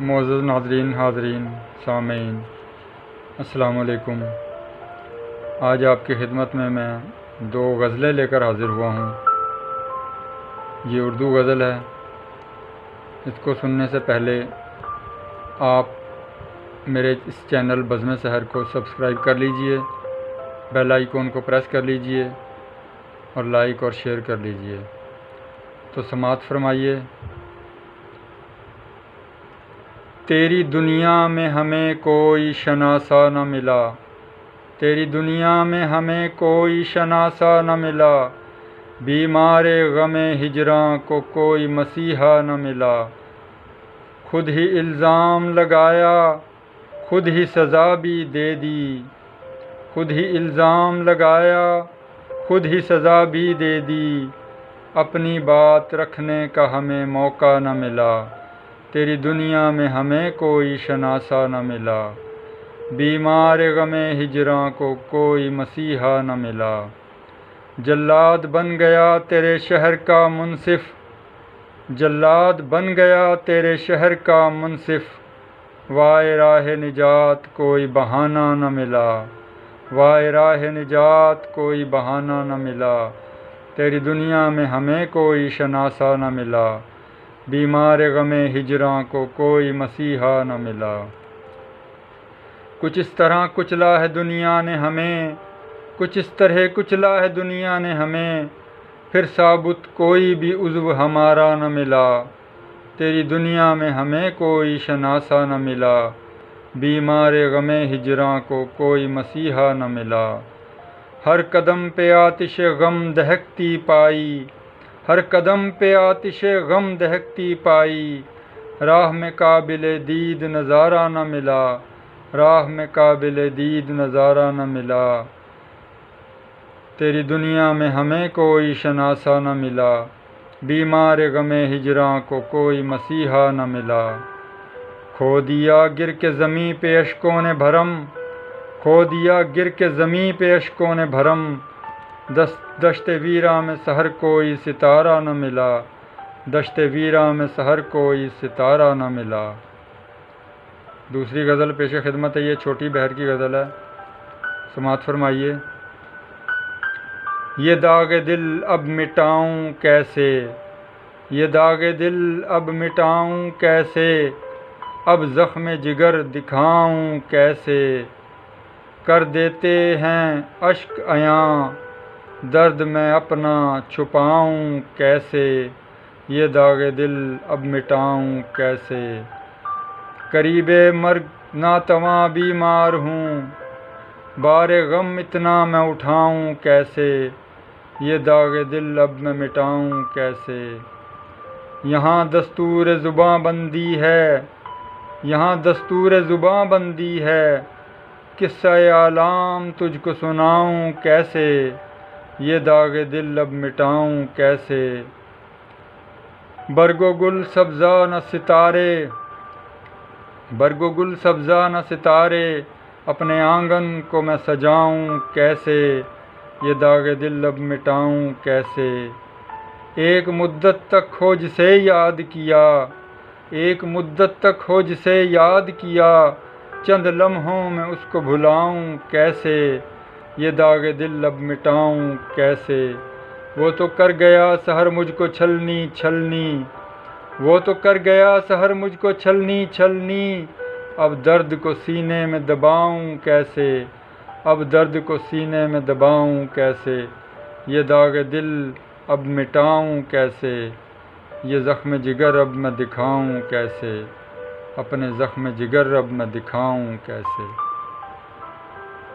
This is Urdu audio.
معزز ناظرین، حاضرین، سامعین، السلام علیکم۔ آج آپ کی خدمت میں دو غزلیں لے کر حاضر ہوا ہوں۔ یہ اردو غزل ہے۔ اس کو سننے سے پہلے آپ میرے اس چینل بزم سحر کو سبسکرائب کر لیجئے، بیل آئیکن کو پریس کر لیجئے اور لائک اور شیئر کر لیجئے۔ تو سماعت فرمائیے۔ تیری دنیا میں ہمیں کوئی شناسا نہ ملا، تیری دنیا میں ہمیں کوئی شناسا نہ ملا، بیمار غم ہجراں کو کوئی مسیحا نہ ملا۔ خود ہی الزام لگایا، خود ہی سزا بھی دے دی، خود ہی الزام لگایا، خود ہی سزا بھی دے دی، اپنی بات رکھنے کا ہمیں موقع نہ ملا۔ تیری دنیا میں ہمیں کوئی شناسا نہ ملا، بیمار غم ہجراں کو کوئی مسیحا نہ ملا۔ جلاد بن گیا تیرے شہر کا منصف، جلاد بن گیا تیرے شہر کا منصف، وائے راہ نجات کوئی بہانہ نہ ملا، وائے راہ نجات کوئی بہانہ نہ ملا۔ تیری دنیا میں ہمیں کوئی شناسا نہ ملا، بیمار غم ہجراں کو کوئی مسیحا نہ ملا۔ کچھ اس طرح کچلا ہے دنیا نے ہمیں، کچھ اس طرح کچلا ہے دنیا نے ہمیں، پھر ثابت کوئی بھی عضو ہمارا نہ ملا۔ تیری دنیا میں ہمیں کوئی شناسا نہ ملا، بیمار غم ہجراں کو کوئی مسیحا نہ ملا۔ ہر قدم پہ آتش غم دہکتی پائی، ہر قدم پہ آتش غم دہکتی پائی، راہ میں قابل دید نظارہ نہ ملا، راہ میں قابل دید نظارہ نہ ملا۔ تیری دنیا میں ہمیں کوئی شناسا نہ ملا، بیمار غم ہجراں کو کوئی مسیحا نہ ملا۔ کھو دیا گر کے زمیں پہ اشکوں نے بھرم، کھو دیا گر کے زمیں پہ اشکوں نے بھرم، دشت ویراں میں سحر کوئی ستارہ نہ ملا، دشت ویراں میں سحر کوئی ستارہ نہ ملا۔ دوسری غزل پیش خدمت ہے۔ یہ چھوٹی بہر کی غزل ہے، سماعت فرمائیے۔ یہ داغ دل اب مٹاؤں کیسے، یہ داغ دل اب مٹاؤں کیسے، اب زخم جگر دکھاؤں کیسے، کر دیتے ہیں اشک عیاں درد میں اپنا چھپاؤں کیسے، یہ داغ دل اب مٹاؤں کیسے۔ قریب مرگ ناتواں بیمار ہوں، بار غم اتنا میں اٹھاؤں کیسے، یہ داغ دل اب میں مٹاؤں کیسے۔ یہاں دستور زباں بندی ہے، یہاں دستور زباں بندی ہے، قصہ اعلام تجھ کو سناؤں کیسے، یہ داغ دل اب مٹاؤں کیسے۔ برگ و گل سبزہ نہ ستارے، برگ و گل سبزہ نہ ستارے، اپنے آنگن کو میں سجاؤں کیسے، یہ داغ دل اب مٹاؤں کیسے۔ ایک مدت تک ہو جسے یاد کیا، ایک مدت تک ہو جسے یاد کیا، چند لمحوں میں اس کو بھلاؤں کیسے، یہ داغ دل اب مٹاؤں کیسے۔ وہ تو کر گیا سحر مجھ کو چھلنی چھلنی، وہ تو کر گیا سحر مجھ کو چھلنی چھلنی، اب درد کو سینے میں دباؤں کیسے، اب درد کو سینے میں دباؤں کیسے، یہ داغ دل اب مٹاؤں کیسے، یہ زخم جگر اب میں دکھاؤں کیسے، اپنے زخم جگر اب میں دکھاؤں کیسے۔